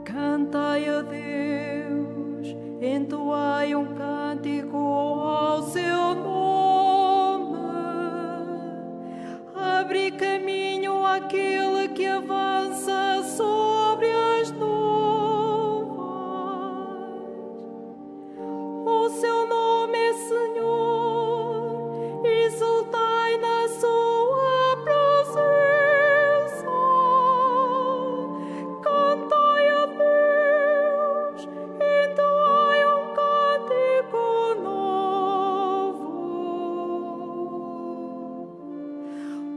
Cantai a Deus, entoai um cântico ao seu nome. Abri caminho àquele que avança sobre as nuvens. O seu nome é Senhor, exultai na sua presença. Cantai a Deus, entoai um cântico novo.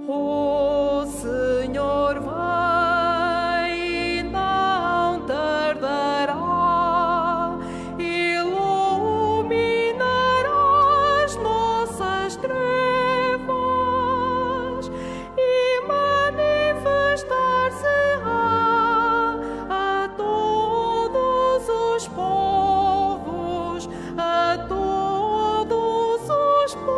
O Senhor vai e não tardará, iluminará as nossas trevas e manifestar-se-á a todos os povos, a todos os povos.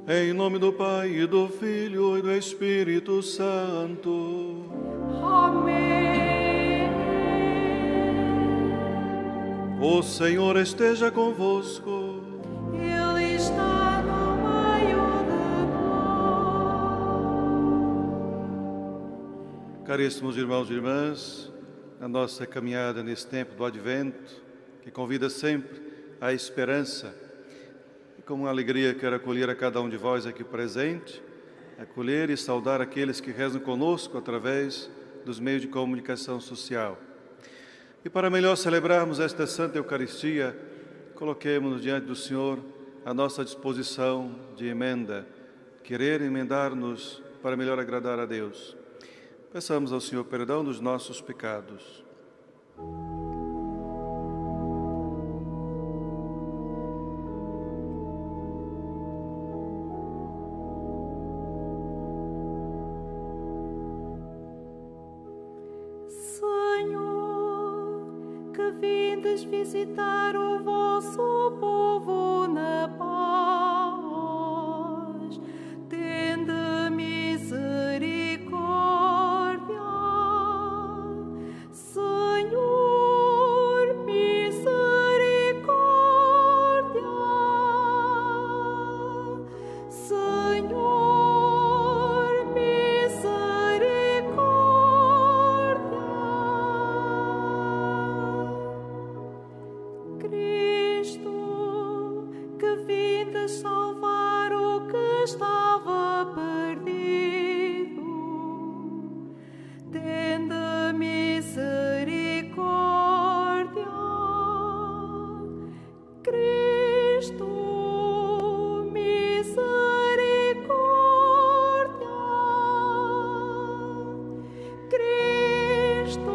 Em nome do Pai, e do Filho, e do Espírito Santo. Amém. O Senhor esteja convosco. Ele está no meio de nós. Caríssimos irmãos e irmãs, na nossa caminhada nesse tempo do Advento, que convida sempre à esperança, e com uma alegria quero acolher a cada um de vós aqui presente, acolher e saudar aqueles que rezam conosco através dos meios de comunicação social. E para melhor celebrarmos esta Santa Eucaristia, coloquemos diante do Senhor a nossa disposição de emenda, querer emendar-nos para melhor agradar a Deus. Peçamos ao Senhor perdão dos nossos pecados. Senhor, que vindes visitar o vosso povo na paz, tende misericórdia. Senhor, misericórdia. Senhor, misericórdia. Cristo, que vindes salvar o que estava perdido, tende misericórdia. Cristo, misericórdia. Cristo,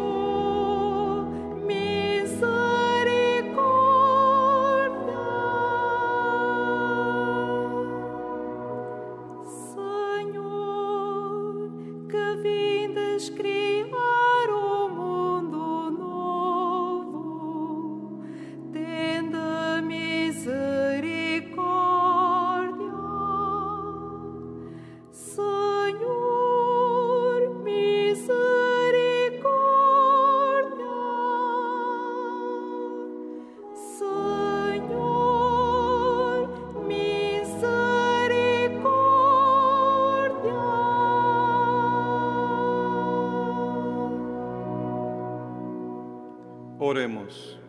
misericórdia. Senhor, que vindes criar o mundo novo, tende misericórdia. Senhor, misericórdia. Senhor, misericórdia. Oremos.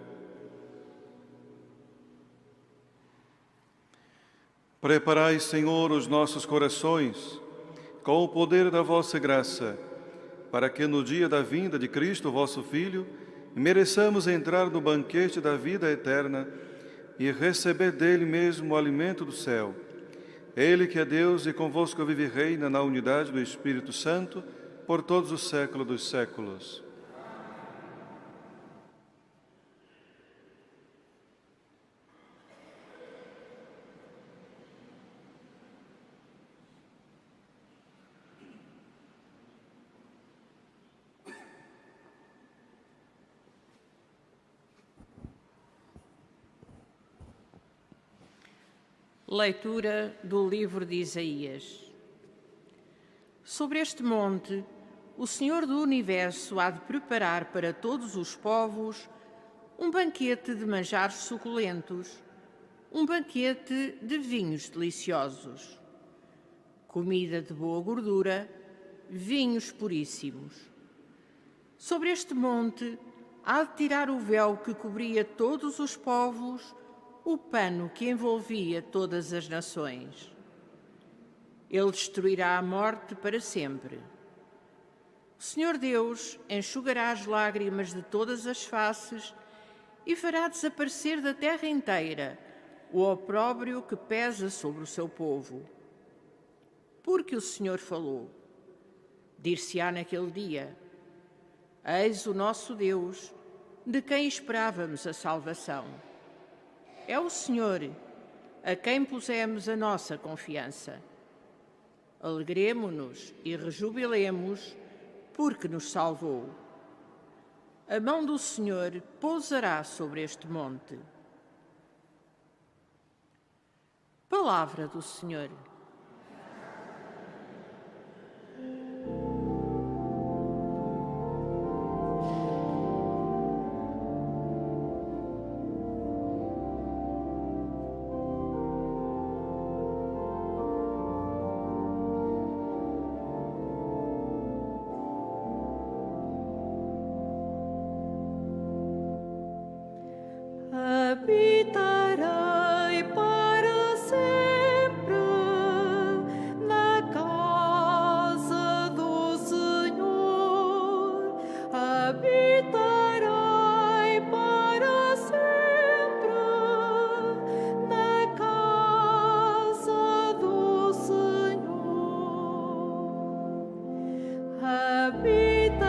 Preparai, Senhor, os nossos corações com o poder da vossa graça, para que no dia da vinda de Cristo, vosso Filho, mereçamos entrar no banquete da vida eterna e receber dele mesmo o alimento do céu. Ele que é Deus e convosco vive e reina na unidade do Espírito Santo, por todos os séculos dos séculos. Leitura do livro de Isaías. Sobre este monte, o Senhor do Universo há de preparar para todos os povos um banquete de manjares suculentos, um banquete de vinhos deliciosos, comida de boa gordura, vinhos puríssimos. Sobre este monte há de tirar o véu que cobria todos os povos, o pano que envolvia todas as nações. Ele destruirá a morte para sempre. O Senhor Deus enxugará as lágrimas de todas as faces e fará desaparecer da terra inteira o opróbrio que pesa sobre o seu povo. Porque o Senhor falou, dir-se-á naquele dia: eis o nosso Deus, de quem esperávamos a salvação. É o Senhor, a quem pusemos a nossa confiança. Alegremo-nos e rejubilemos, porque nos salvou. A mão do Senhor pousará sobre este monte. Palavra do Senhor. Habitarei para sempre na casa do Senhor. Habitarei para sempre na casa do Senhor. Habitarei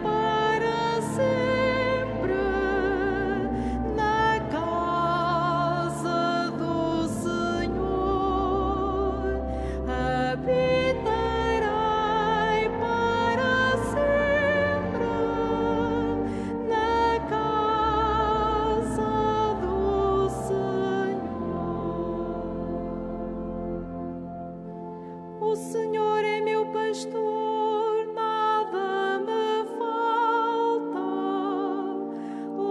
para sempre na casa do Senhor. Habitarei para sempre na casa do Senhor. O Senhor é meu pastor, nada me falta.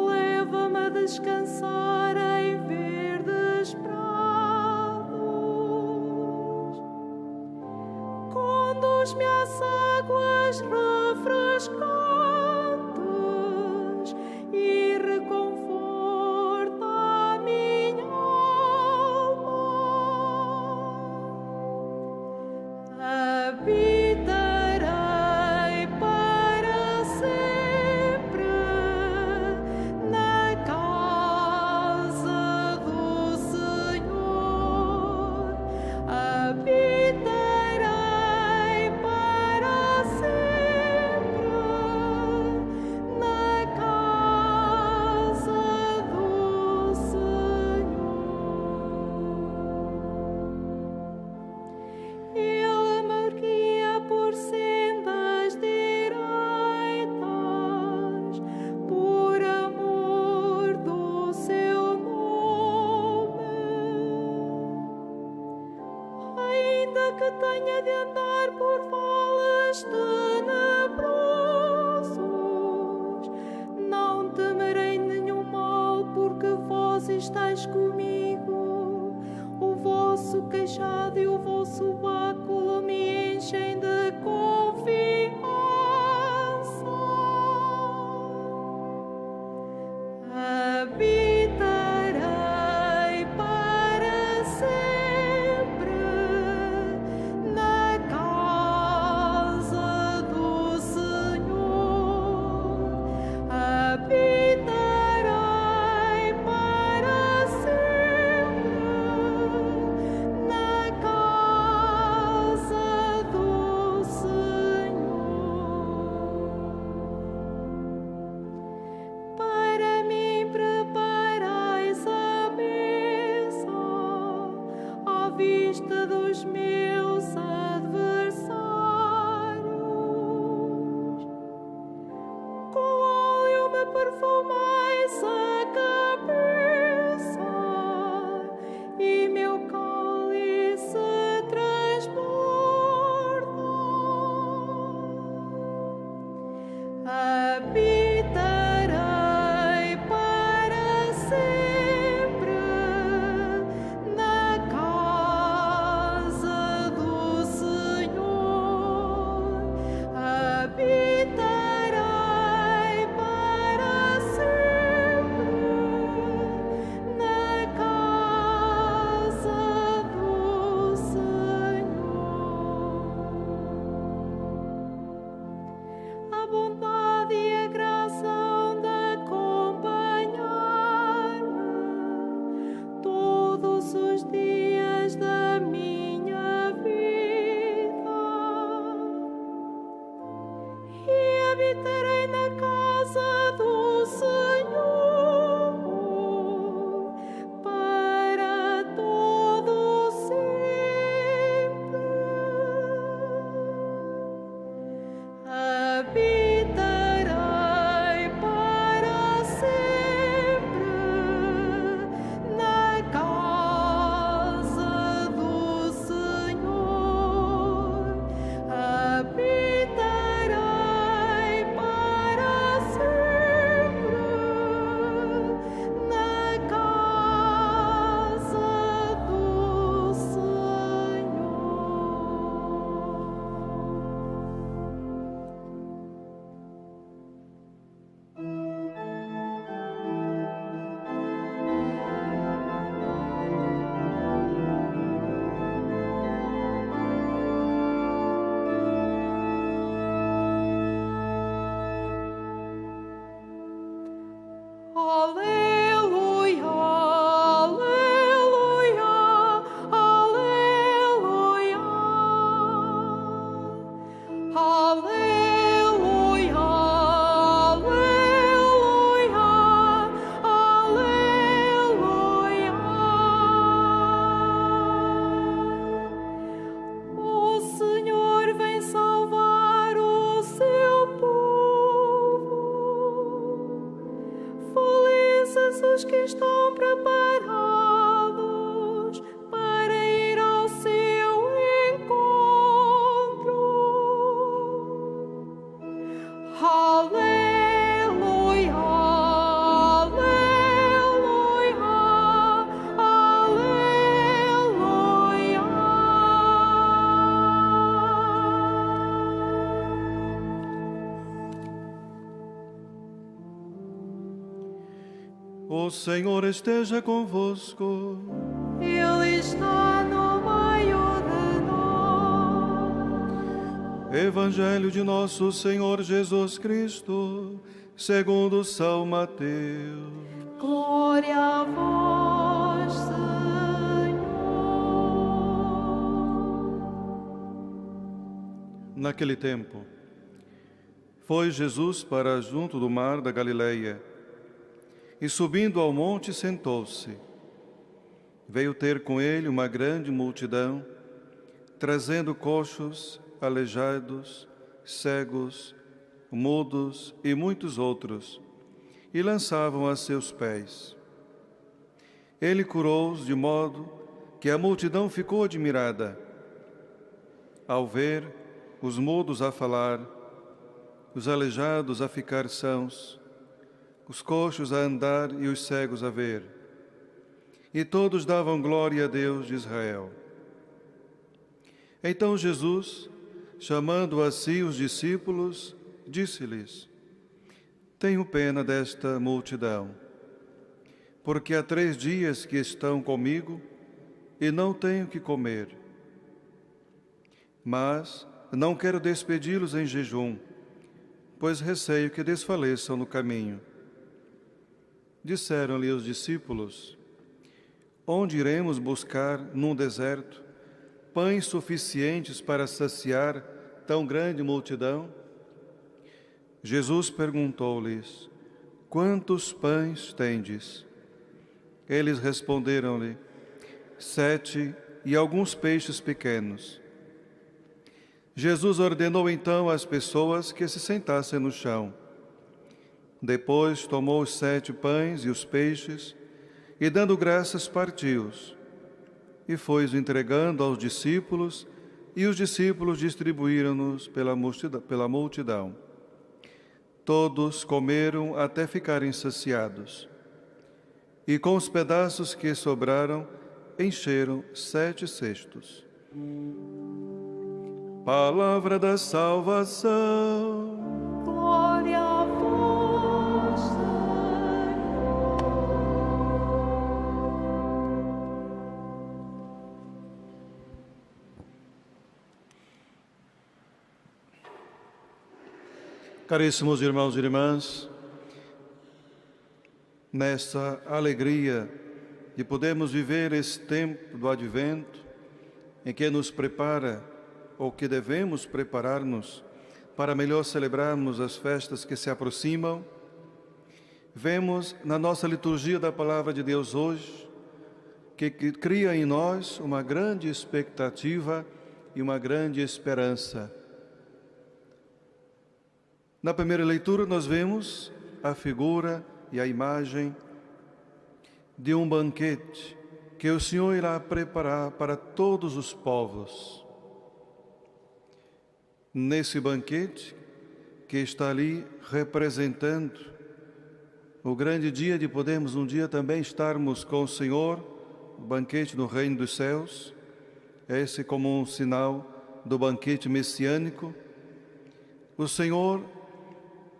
Leva-me a descansar em verdes prados. Conduz-me às águas refrescantes e reconforta a minha alma. Habitarei para sempre na casa do Senhor. Habitarei para sempre na casa do Senhor. Ele me guia por sendas direitas, por amor do seu nome. Ainda que tenha de andar por vales tenebrosos, não temerei nenhum mal, porque vós estáis comigo. O vosso cajado e o vosso báculo me enchem de confiança. Habitarei para sempre na casa do Senhor. Habitarei para sempre na casa do Senhor. Para mim preparais a mesa à vista dos meus adversários. Com óleo me perfumais a cabeça e O Senhor esteja convosco. Ele está no meio de nós. Evangelho de nosso Senhor Jesus Cristo, segundo São Mateus. Glória a vós, Senhor. Naquele tempo, foi Jesus para junto do mar da Galileia, e subindo ao monte sentou-se. Veio ter com ele uma grande multidão, trazendo coxos, aleijados, cegos, mudos e muitos outros, e lançavam a seus pés. Ele curou-os de modo que a multidão ficou admirada, ao ver os mudos a falar, os aleijados a ficar sãos, os coxos a andar e os cegos a ver. E todos davam glória a Deus de Israel. Então Jesus, chamando a si os discípulos, disse-lhes: Tenho pena desta multidão, porque há 3 dias que estão comigo e não tenho que comer. Mas não quero despedi-los em jejum, pois receio que desfaleçam no caminho. Disseram-lhe os discípulos: Onde iremos buscar num deserto pães suficientes para saciar tão grande multidão? Jesus perguntou-lhes: Quantos pães tendes? Eles responderam-lhe: 7 e alguns peixes pequenos. Jesus ordenou então às pessoas que se sentassem no chão. Depois tomou os 7 pães e os peixes, e dando graças partiu-os, e foi-os entregando aos discípulos, e os discípulos distribuíram-nos pela multidão. Todos comeram até ficarem saciados, e com os pedaços que sobraram, encheram 7 cestos. Palavra da salvação. Glória a vós, Senhor. Caríssimos irmãos e irmãs, nessa alegria de podermos viver esse tempo do Advento, em que nos prepara, ou que devemos preparar-nos para melhor celebrarmos as festas que se aproximam, vemos na nossa liturgia da Palavra de Deus hoje, que cria em nós uma grande expectativa e uma grande esperança. Na primeira leitura nós vemos a figura e a imagem de um banquete que o Senhor irá preparar para todos os povos. Nesse banquete que está ali representando o grande dia de podermos um dia também estarmos com o Senhor, o banquete no reino dos céus, esse como um sinal do banquete messiânico, o Senhor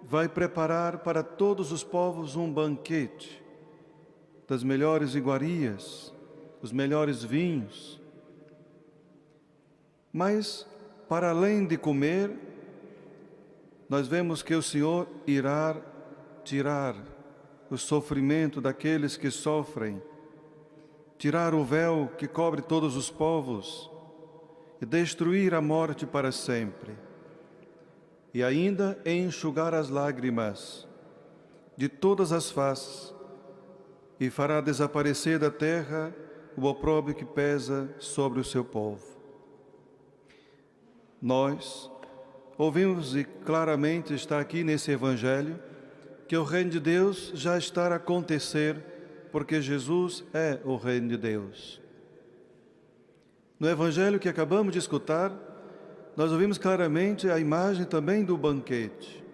vai preparar para todos os povos um banquete das melhores iguarias, os melhores vinhos. Mas, para além de comer, nós vemos que o Senhor irá tirar o sofrimento daqueles que sofrem, tirar o véu que cobre todos os povos e destruir a morte para sempre. E ainda enxugar as lágrimas de todas as faces e fará desaparecer da terra o opróbrio que pesa sobre o seu povo. Nós ouvimos e claramente está aqui nesse Evangelho que o reino de Deus já está a acontecer porque Jesus é o reino de Deus. No Evangelho que acabamos de escutar, nós ouvimos claramente a imagem também do banquete,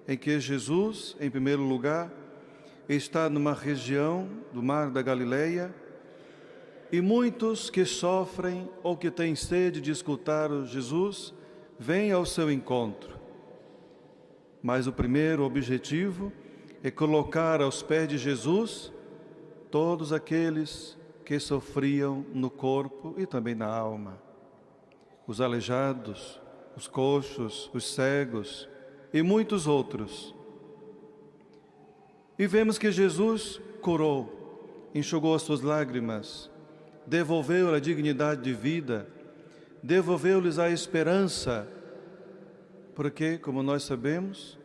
em que Jesus, em primeiro lugar, está numa região do mar da Galileia e muitos que sofrem ou que têm sede de escutar Jesus vêm ao seu encontro. Mas o primeiro objetivo é colocar aos pés de Jesus todos aqueles que sofriam no corpo e também na alma, os aleijados, os coxos, os cegos e muitos outros. E vemos que Jesus curou, enxugou as suas lágrimas, devolveu a dignidade de vida, devolveu-lhes a esperança, porque, como nós sabemos,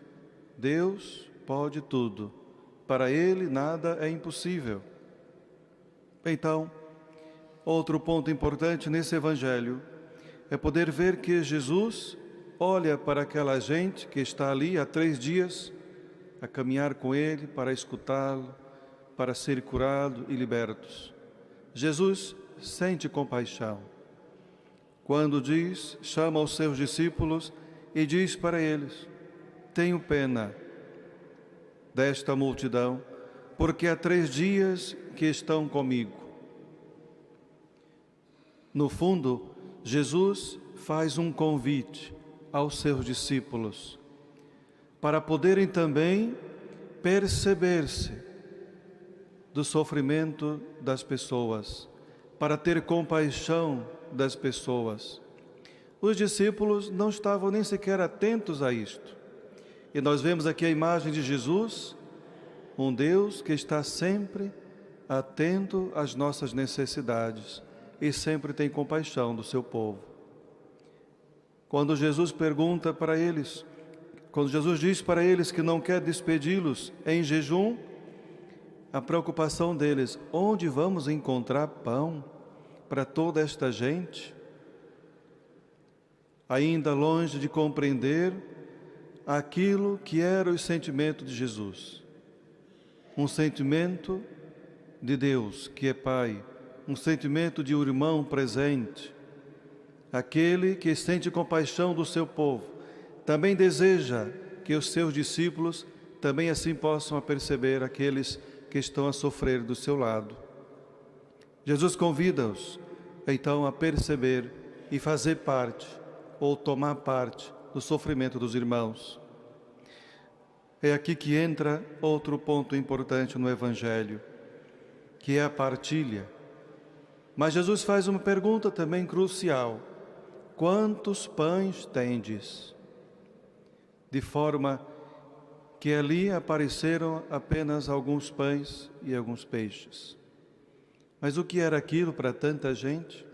Deus pode tudo, para Ele nada é impossível. Então, outro ponto importante nesse Evangelho é poder ver que Jesus olha para aquela gente que está ali há 3 dias, a caminhar com Ele para escutá-lo, para ser curado e libertos. Jesus sente compaixão. Quando chama os seus discípulos e diz para eles: tenho pena desta multidão, porque há 3 dias que estão comigo. No fundo, Jesus faz um convite aos seus discípulos para poderem também perceber-se do sofrimento das pessoas, para ter compaixão das pessoas. Os discípulos não estavam nem sequer atentos a isto. E nós vemos aqui a imagem de Jesus, um Deus que está sempre atento às nossas necessidades e sempre tem compaixão do seu povo. Quando Jesus pergunta para eles, quando Jesus diz para eles que não quer despedi-los em jejum, a preocupação deles: onde vamos encontrar pão para toda esta gente? Ainda longe de compreender aquilo que era o sentimento de Jesus. Um sentimento de Deus, que é Pai, um sentimento de um irmão presente. Aquele que sente compaixão do seu povo, também deseja que os seus discípulos também assim possam perceber aqueles que estão a sofrer do seu lado. Jesus convida-os, então, a perceber e fazer parte, ou tomar parte, do sofrimento dos irmãos. É aqui que entra outro ponto importante no Evangelho, que é a partilha. Mas Jesus faz uma pergunta também crucial: quantos pães tendes? De forma que ali apareceram apenas alguns pães e alguns peixes. Mas o que era aquilo para tanta gente?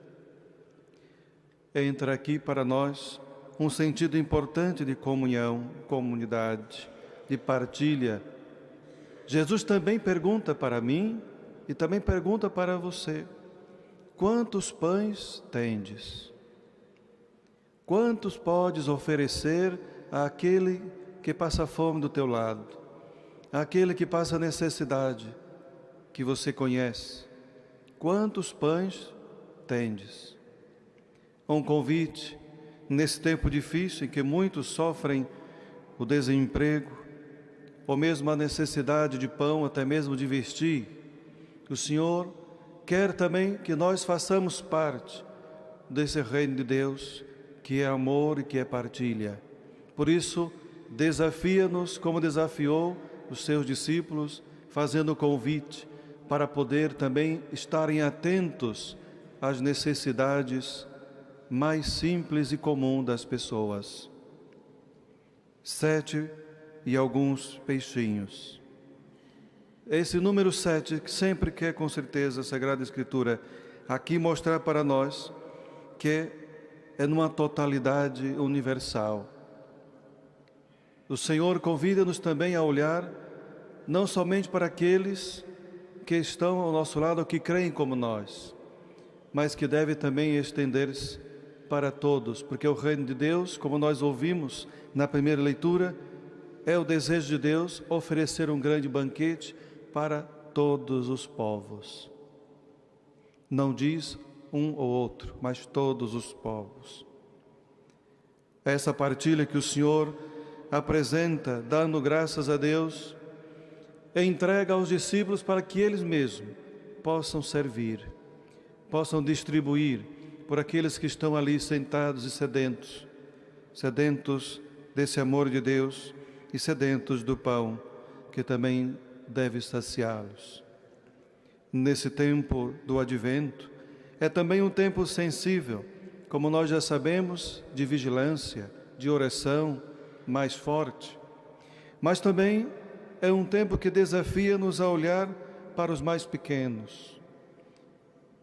Entra aqui para nós um sentido importante de comunhão, comunidade, de partilha. Jesus também pergunta para mim e também pergunta para você: quantos pães tendes? Quantos podes oferecer àquele que passa fome do teu lado, àquele que passa necessidade que você conhece? Quantos pães tendes? Um convite nesse tempo difícil em que muitos sofrem o desemprego, ou mesmo a necessidade de pão, até mesmo de vestir. O Senhor quer também que nós façamos parte desse reino de Deus, que é amor e que é partilha. Por isso, desafia-nos como desafiou os seus discípulos, fazendo o convite para poder também estarem atentos às necessidades mais simples e comuns das pessoas. 7 e alguns peixinhos. Esse número 7 que sempre quer, com certeza, a Sagrada Escritura aqui mostrar para nós que é numa totalidade universal. O Senhor convida-nos também a olhar não somente para aqueles que estão ao nosso lado, que creem como nós, mas que deve também estender-se para todos, porque o reino de Deus, como nós ouvimos na primeira leitura, é o desejo de Deus oferecer um grande banquete para todos os povos. Não diz um ou outro, mas todos os povos. Essa partilha que o Senhor apresenta, dando graças a Deus, entrega aos discípulos para que eles mesmos possam servir, possam distribuir por aqueles que estão ali sentados e sedentos desse amor de Deus e sedentos do pão, que também deve saciá-los. nesse tempo do Advento, é também um tempo sensível, como nós já sabemos, de vigilância, de oração mais forte. Mas também é um tempo que desafia-nos a olhar para os mais pequenos.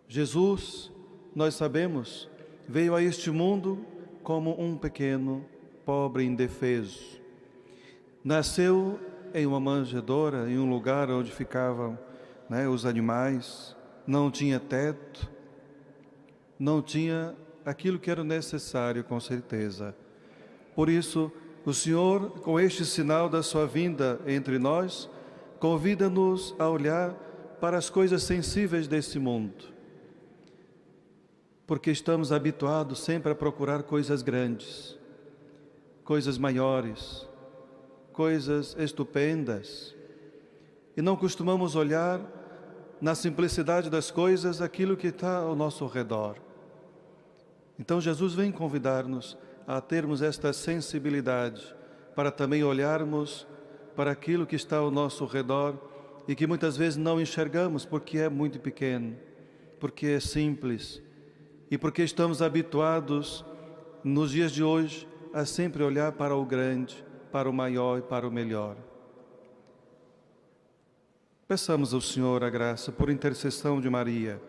Jesus, nós sabemos, veio a este mundo como um pequeno, pobre, indefeso. Nasceu em uma manjedoura, em um lugar onde ficavam os animais, não tinha teto, não tinha aquilo que era necessário, com certeza. Por isso, o Senhor, com este sinal da sua vinda entre nós, convida-nos a olhar para as coisas sensíveis desse mundo. Porque estamos habituados sempre a procurar coisas grandes, coisas maiores, coisas estupendas. E não costumamos olhar na simplicidade das coisas aquilo que está ao nosso redor. Então Jesus vem convidar-nos a termos esta sensibilidade para também olharmos para aquilo que está ao nosso redor e que muitas vezes não enxergamos porque é muito pequeno, porque é simples e porque estamos habituados nos dias de hoje a sempre olhar para o grande, para o maior e para o melhor. Peçamos ao Senhor a graça, por intercessão de Maria,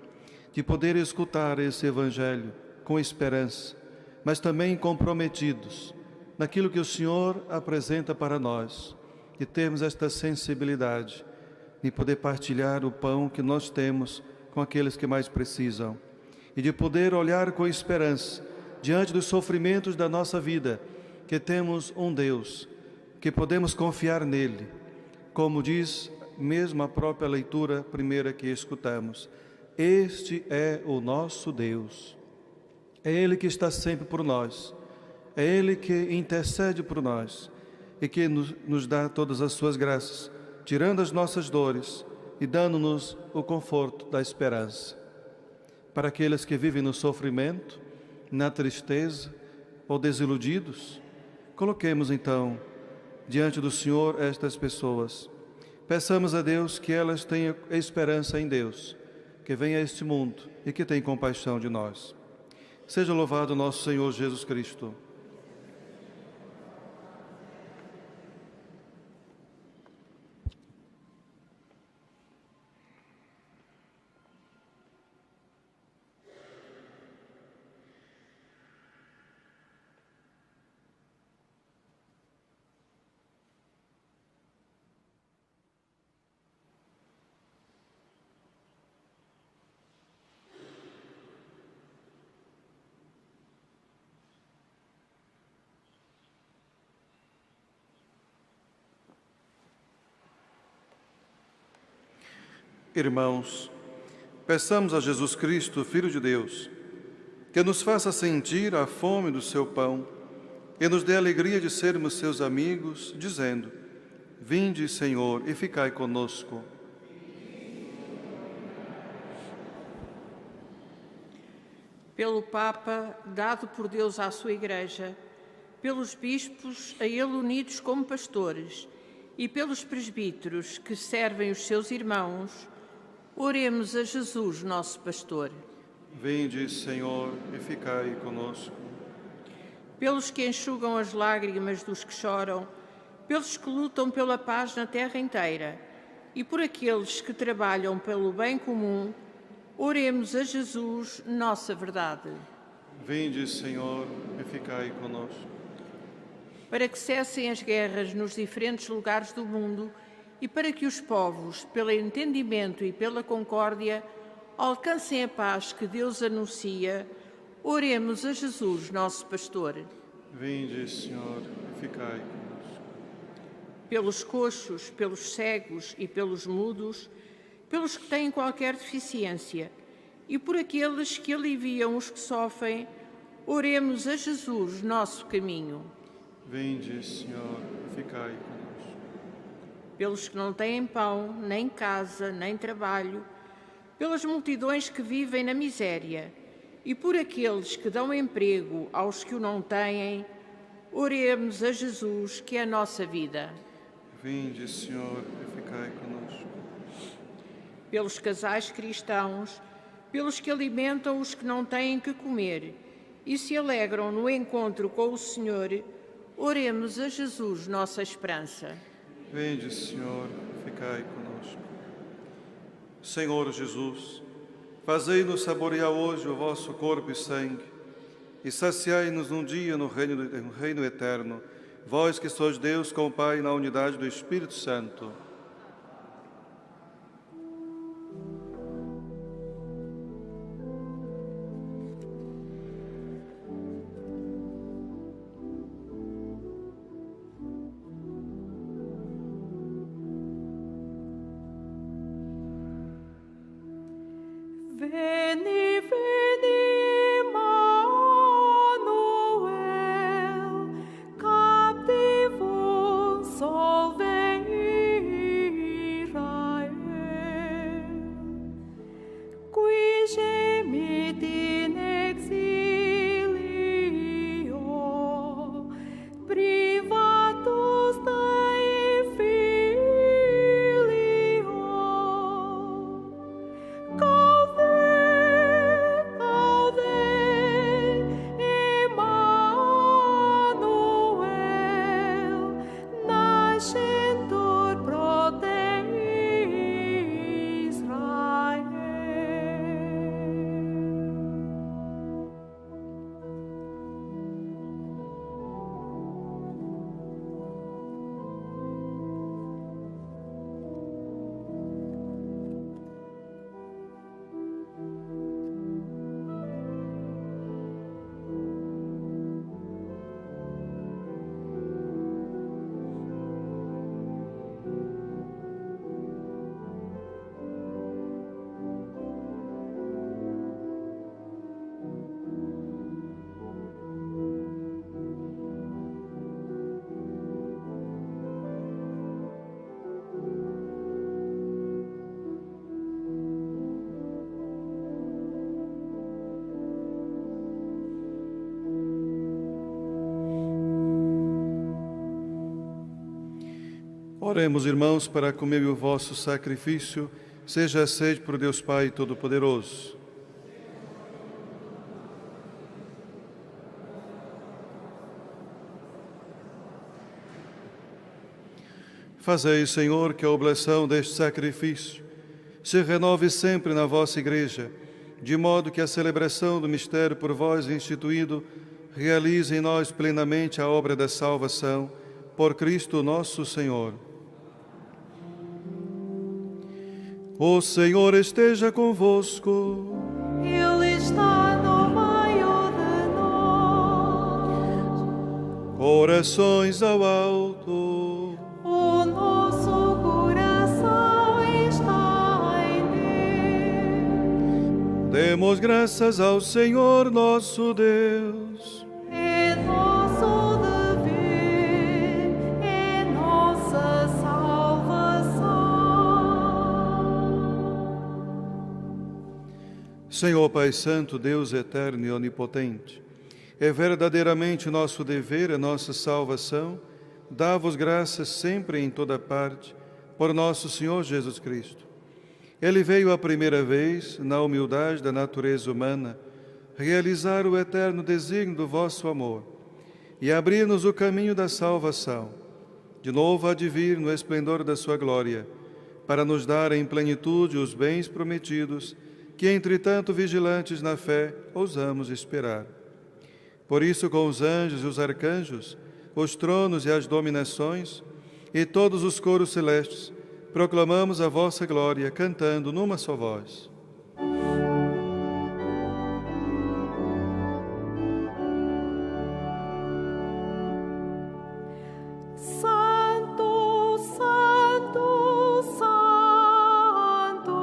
de poder escutar esse Evangelho com esperança, mas também comprometidos naquilo que o Senhor apresenta para nós, e termos esta sensibilidade de poder partilhar o pão que nós temos com aqueles que mais precisam, e de poder olhar com esperança diante dos sofrimentos da nossa vida, que temos um Deus, que podemos confiar nele, como diz mesmo a própria leitura primeira que escutamos. Este é o nosso Deus. É Ele que está sempre por nós. É Ele que intercede por nós e que nos dá todas as suas graças, tirando as nossas dores e dando-nos o conforto da esperança. Para aqueles que vivem no sofrimento, na tristeza ou desiludidos, coloquemos então diante do Senhor estas pessoas. Peçamos a Deus que elas tenham esperança em Deus, que venha a este mundo e que tenha compaixão de nós. Seja louvado nosso Senhor Jesus Cristo. Irmãos, peçamos a Jesus Cristo, Filho de Deus, que nos faça sentir a fome do seu pão e nos dê a alegria de sermos seus amigos, dizendo: Vinde, Senhor, e ficai conosco. Pelo Papa, dado por Deus à sua Igreja, pelos bispos a ele unidos como pastores e pelos presbíteros que servem os seus irmãos, oremos a Jesus, nosso pastor. Vinde, Senhor, e ficai conosco. Pelos que enxugam as lágrimas dos que choram, pelos que lutam pela paz na terra inteira e por aqueles que trabalham pelo bem comum, oremos a Jesus, nossa verdade. Vinde, Senhor, e ficai conosco. Para que cessem as guerras nos diferentes lugares do mundo e para que os povos, pelo entendimento e pela concórdia, alcancem a paz que Deus anuncia, oremos a Jesus, nosso pastor. Vinde, Senhor, e ficai conosco. Pelos coxos, pelos cegos e pelos mudos, pelos que têm qualquer deficiência e por aqueles que aliviam os que sofrem, oremos a Jesus, nosso caminho. Vinde, Senhor, e ficai conosco. Pelos que não têm pão, nem casa, nem trabalho, pelas multidões que vivem na miséria e por aqueles que dão emprego aos que o não têm, oremos a Jesus, que é a nossa vida. Vinde, Senhor, e ficai conosco. pelos casais cristãos, pelos que alimentam os que não têm que comer e se alegram no encontro com o Senhor, oremos a Jesus, nossa esperança. Vinde, Senhor, ficai conosco. Senhor Jesus, fazei-nos saborear hoje o vosso corpo e sangue e saciai-nos um dia no reino eterno, vós que sois Deus com o Pai na unidade do Espírito Santo. Veni, veni, Emmanuel, captivum solve Israel, qui gemit in exilio, privatus Dei filio. Oremos, irmãos, para comer o vosso sacrifício seja aceito por Deus Pai Todo-Poderoso. Fazei, Senhor, que a oblação deste sacrifício se renove sempre na vossa Igreja, de modo que a celebração do mistério por vós instituído realize em nós plenamente a obra da salvação, por Cristo nosso Senhor. O Senhor esteja convosco. Ele está no meio de nós. Corações ao alto. O nosso coração está em Deus. Demos graças ao Senhor nosso Deus. É nosso dever, é nossa salvação. Senhor Pai Santo, Deus eterno e onipotente, é verdadeiramente nosso dever, a nossa salvação, dá-vos graças sempre e em toda parte, por nosso Senhor Jesus Cristo. Ele veio a primeira vez, na humildade da natureza humana, realizar o eterno desígnio do vosso amor e abrir-nos o caminho da salvação, de novo há de vir no esplendor da sua glória, para nos dar em plenitude os bens prometidos, que, entretanto, vigilantes na fé, ousamos esperar. Por isso, com os anjos e os arcanjos, os tronos e as dominações, e todos os coros celestes, proclamamos a vossa glória, cantando numa só voz. Santo, Santo, Santo,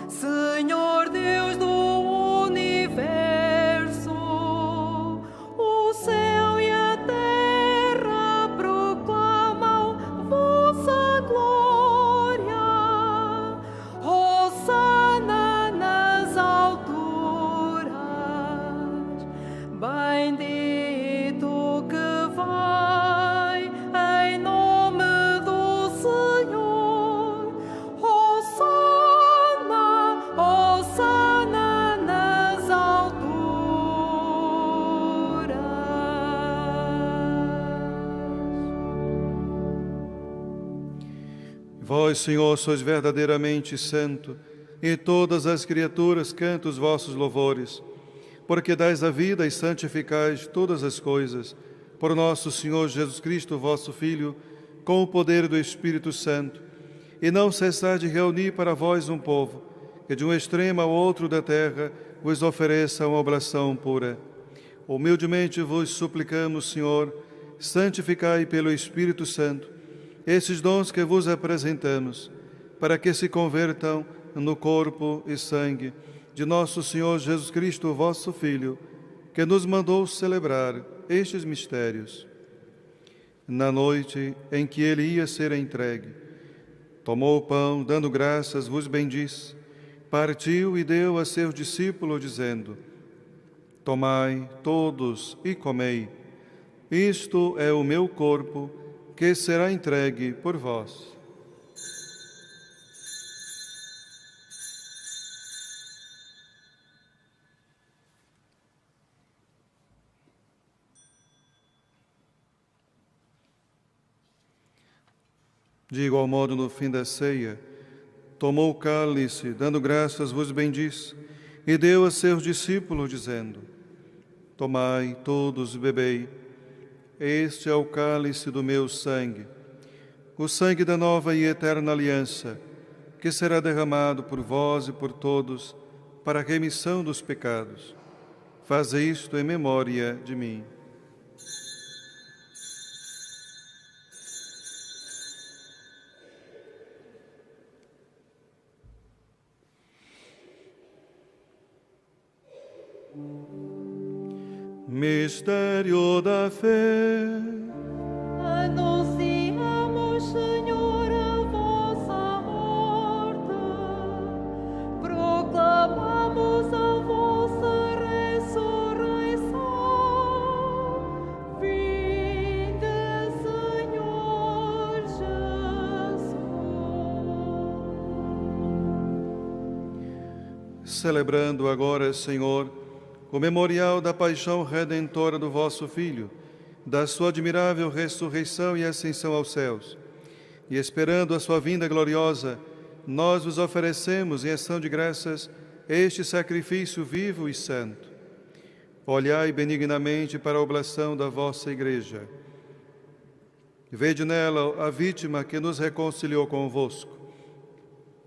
Senhor Deus do universo, o céu e a terra proclamam vossa glória. Hosana Vós, Senhor, sois verdadeiramente santo, e todas as criaturas cantam os vossos louvores, porque dais a vida e santificais todas as coisas, por nosso Senhor Jesus Cristo, vosso Filho, com o poder do Espírito Santo, e não cessar de reunir para vós um povo, que de um extremo ao outro da terra vos ofereça uma oblação pura. Humildemente vos suplicamos, Senhor, santificai pelo Espírito Santo esses dons que vos apresentamos, para que se convertam no corpo e sangue de nosso Senhor Jesus Cristo, vosso Filho, que nos mandou celebrar estes mistérios. Na noite em que ele ia ser entregue, tomou o pão, dando graças, vos bendisse, partiu e deu a seus discípulos, dizendo: Tomai todos e comei, isto é o meu corpo, que será entregue por vós. De igual modo, no fim da ceia, tomou o cálice, dando graças, vos bendisse, e deu a seus discípulos, dizendo: Tomai todos e bebei, este é o cálice do meu sangue, o sangue da nova e eterna aliança, que será derramado por vós e por todos, para a remissão dos pecados. Fazei isto em memória de mim. Mistério da fé. Anunciamos, Senhor, a vossa morte, proclamamos a vossa ressurreição. Vinde, Senhor Jesus. Celebrando agora, Senhor, o memorial da paixão redentora do vosso Filho, da sua admirável ressurreição e ascensão aos céus, e esperando a sua vinda gloriosa, nós vos oferecemos, em ação de graças, este sacrifício vivo e santo. Olhai benignamente para a oblação da vossa Igreja. Vede nela a vítima que nos reconciliou convosco,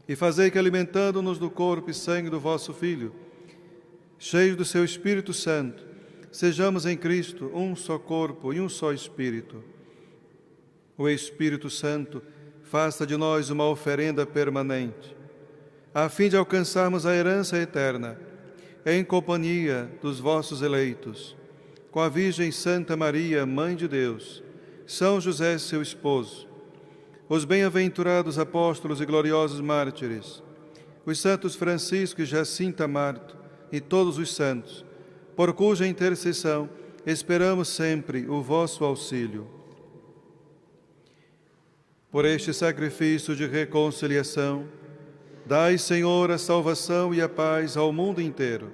e fazei que, alimentando-nos do corpo e sangue do vosso Filho, cheios do seu Espírito Santo, sejamos em Cristo um só corpo e um só Espírito. O Espírito Santo faça de nós uma oferenda permanente, a fim de alcançarmos a herança eterna, em companhia dos vossos eleitos, com a Virgem Santa Maria, Mãe de Deus, São José, seu esposo, os bem-aventurados apóstolos e gloriosos mártires, os santos Francisco e Jacinta Marto, e todos os santos, por cuja intercessão esperamos sempre o vosso auxílio. Por este sacrifício de reconciliação, dai, Senhor, a salvação e a paz ao mundo inteiro.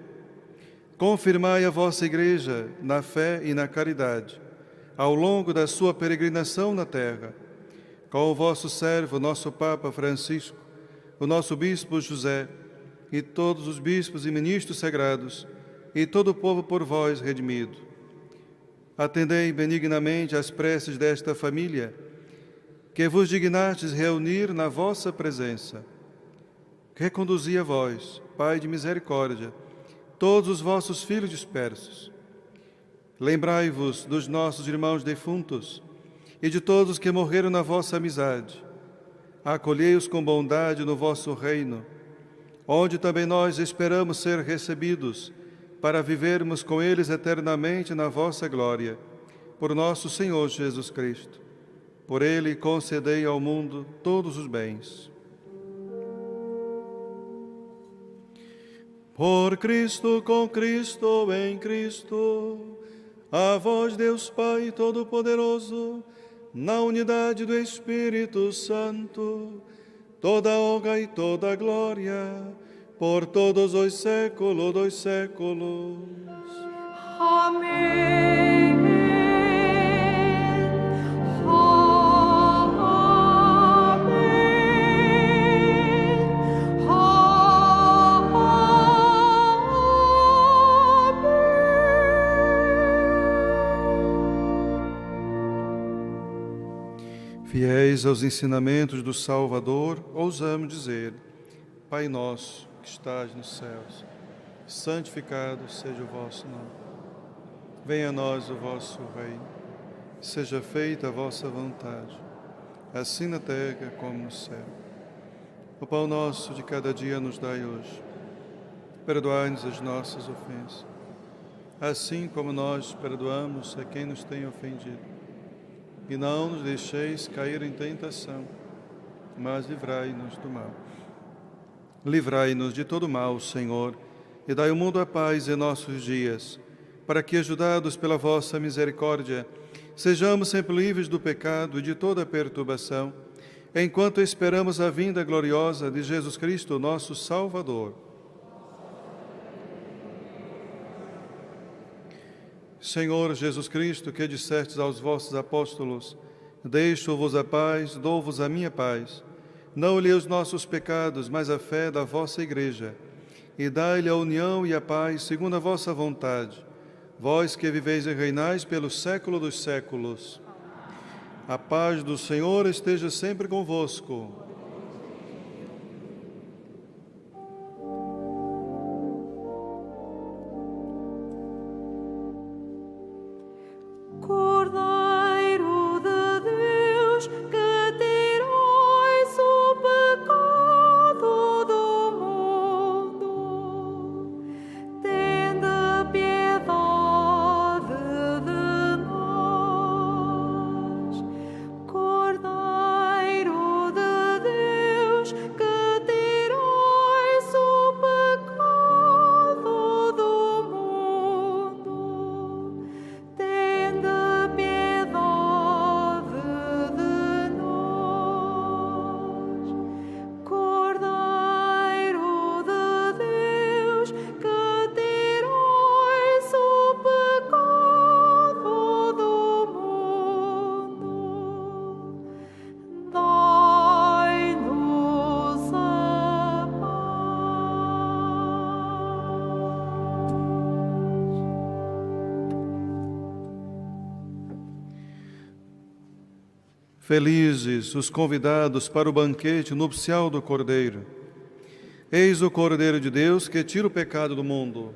Confirmai a vossa Igreja na fé e na caridade, ao longo da sua peregrinação na terra, com o vosso servo, nosso Papa Francisco, o nosso Bispo José, e todos os bispos e ministros sagrados, e todo o povo por vós redimido. Atendei benignamente às preces desta família, que vos dignastes reunir na vossa presença. Reconduzi a vós, Pai de misericórdia, todos os vossos filhos dispersos. Lembrai-vos dos nossos irmãos defuntos e de todos que morreram na vossa amizade. Acolhei-os com bondade no vosso reino, onde também nós esperamos ser recebidos, para vivermos com eles eternamente na vossa glória, por nosso Senhor Jesus Cristo. Por ele concedei ao mundo todos os bens. Por Cristo, com Cristo, em Cristo, a vós, Deus Pai Todo-Poderoso, na unidade do Espírito Santo, toda a honra e toda a glória, por todos os séculos dos séculos. Amém. Amém. Fiéis aos ensinamentos do Salvador, ousamos dizer: Pai nosso que estás nos céus, santificado seja o vosso nome. Venha a nós o vosso reino, seja feita a vossa vontade, assim na terra como no céu. O pão nosso de cada dia nos dai hoje. Perdoai-nos as nossas ofensas, assim como nós perdoamos a quem nos tem ofendido. E não nos deixeis cair em tentação, mas livrai-nos do mal. Livrai-nos de todo mal, Senhor, e dai ao mundo a paz em nossos dias, para que, ajudados pela vossa misericórdia, sejamos sempre livres do pecado e de toda perturbação, enquanto esperamos a vinda gloriosa de Jesus Cristo, nosso Salvador. Senhor Jesus Cristo, que dissestes aos vossos apóstolos: deixo-vos a paz, dou-vos a minha paz. Não olhei os nossos pecados, mas a fé da vossa Igreja. E dai-lhe a união e a paz, segundo a vossa vontade. Vós que viveis e reinais pelo século dos séculos. A paz do Senhor esteja sempre convosco. Cordeiro de Deus, que tirais o pecado do mundo, tende piedade de nós. Cordeiro de Deus, que tirais o pecado do mundo, tende piedade de nós. Cordeiro de Deus, que tirais o pecado do mundo, dai-nos a Felizes os convidados para o banquete nupcial do Cordeiro. Eis o Cordeiro de Deus que tira o pecado do mundo.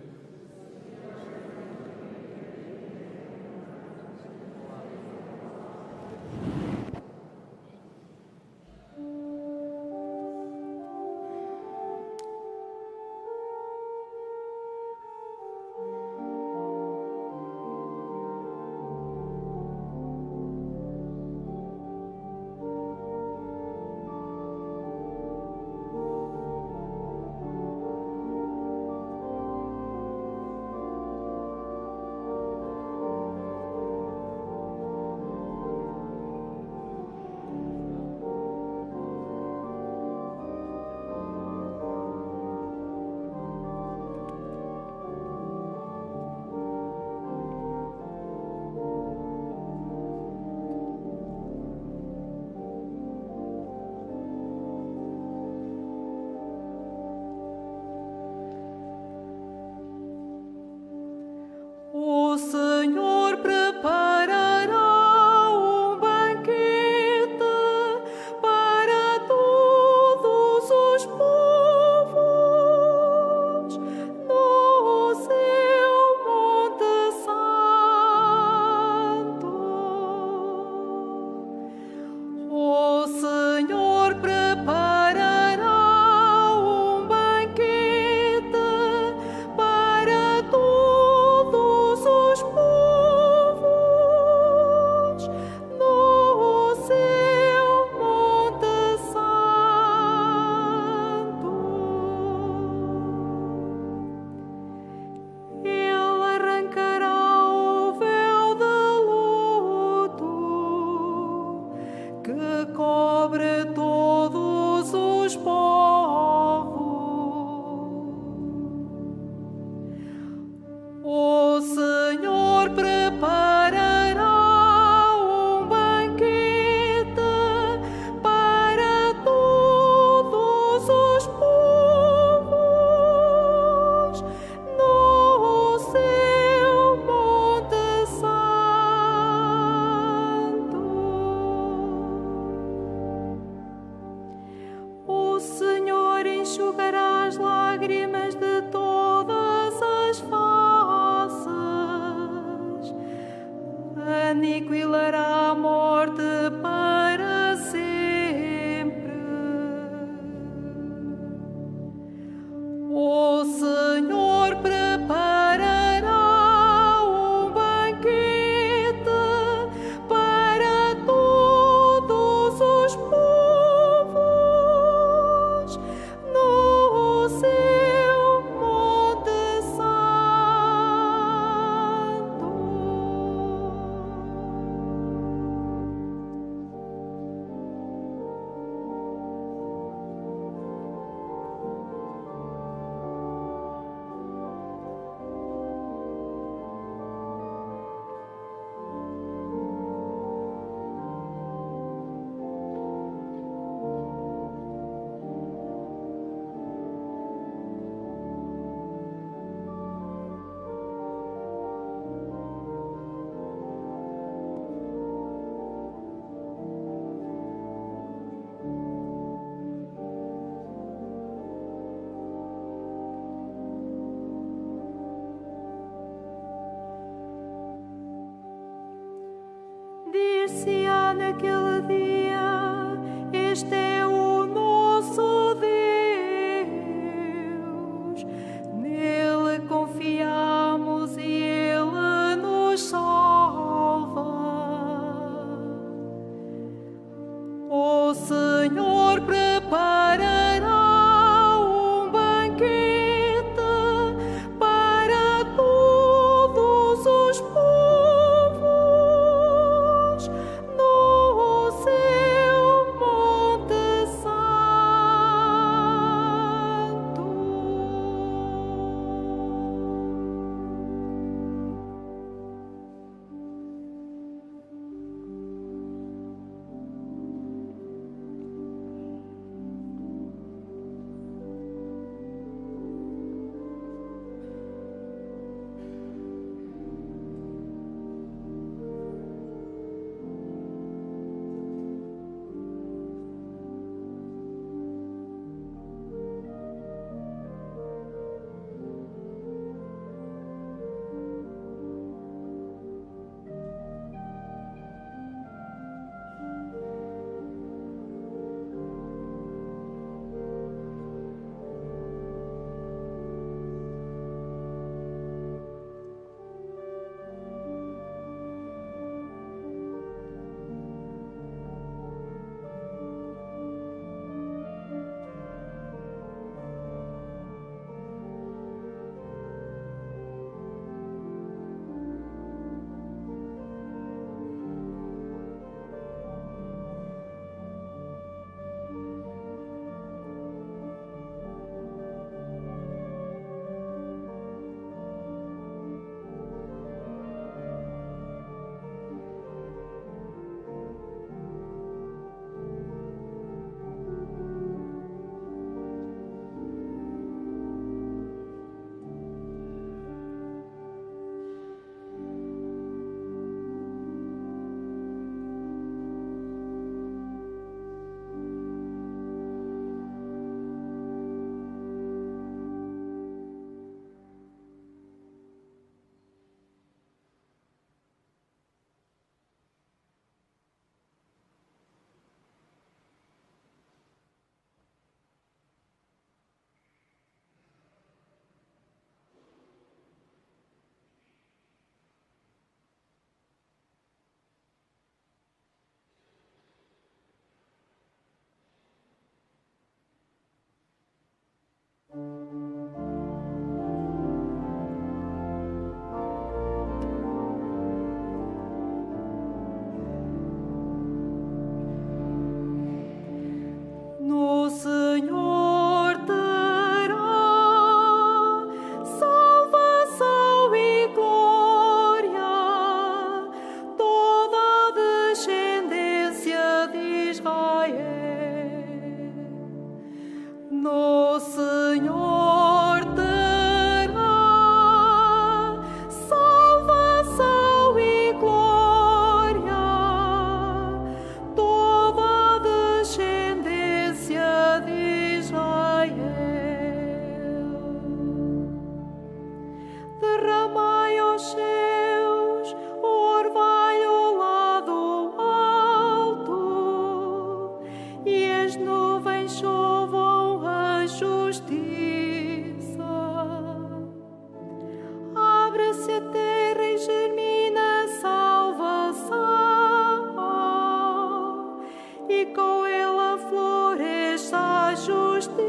naquele dia: este é o nosso Deus, nele confiamos e ele nos salva. O Senhor preparará um banquete para todos os povos no seu Monte Santo. No Senhor terá salvação e glória toda a descendência de Israel. No Senhor terá salvação e glória toda a descendência de Israel. Derramai aos céus orvalho lá do alto, e as nuvens chovam a justiça. Abre-se a terra e germina a salvação, e com ela floresce a justiça.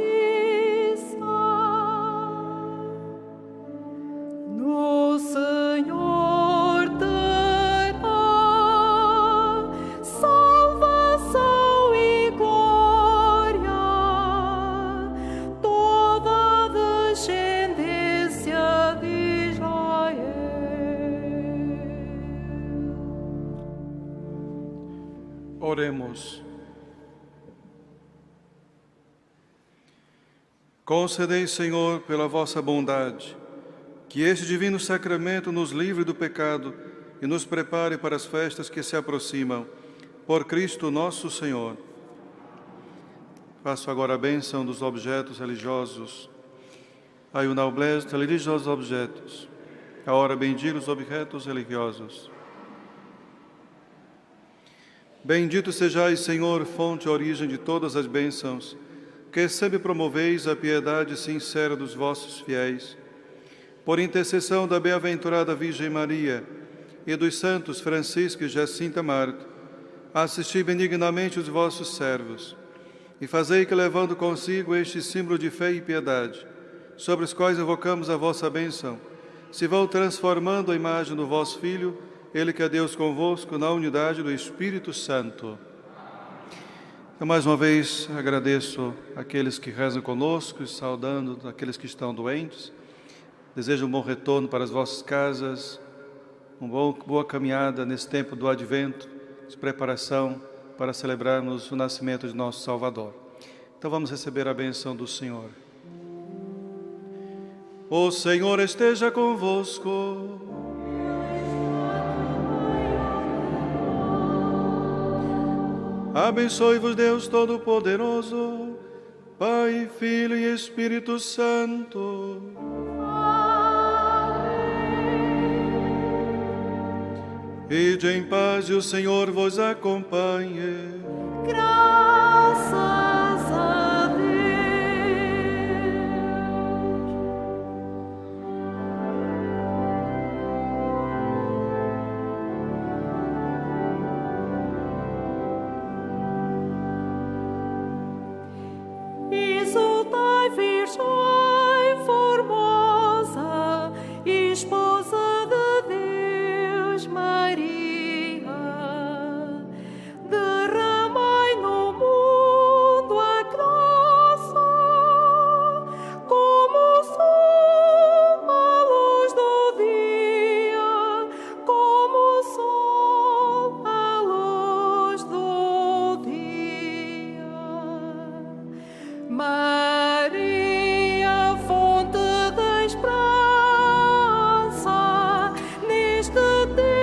No Senhor terá salvação e glória toda a descendência de Israel. Oremos. Concedei, Senhor, pela vossa bondade, que este divino sacramento nos livre do pecado e nos prepare para as festas que se aproximam. Por Cristo nosso Senhor. Faço agora a bênção dos objetos religiosos. Aí o noblesse religiosos objetos. Agora bendiga os objetos religiosos. Bendito sejais, Senhor, fonte e origem de todas as bênçãos, que sempre promoveis a piedade sincera dos vossos fiéis. Por intercessão da bem-aventurada Virgem Maria e dos santos Francisco e Jacinta Marto, assisti benignamente os vossos servos e fazei que, levando consigo este símbolo de fé e piedade, sobre os quais invocamos a vossa bênção, se vão transformando a imagem do vosso Filho, Ele que é Deus convosco, na unidade do Espírito Santo. Eu mais uma vez agradeço aqueles que rezam conosco, saudando aqueles que estão doentes. Desejo um bom retorno para as vossas casas, uma boa caminhada nesse tempo do Advento, de preparação para celebrarmos o nascimento de nosso Salvador. Então vamos receber a bênção do Senhor. O Senhor esteja convosco. Abençoe-vos Deus Todo-Poderoso, Pai, Filho e Espírito Santo. Ide em paz e o Senhor vos acompanhe. Graças a Deus. Exultai, Virgem formosa, esposa de Deus, Maria, derramai no mundo a graça, como o sol à luz do dia, como o sol à luz do dia. Maria, fonte da esperança, neste tempo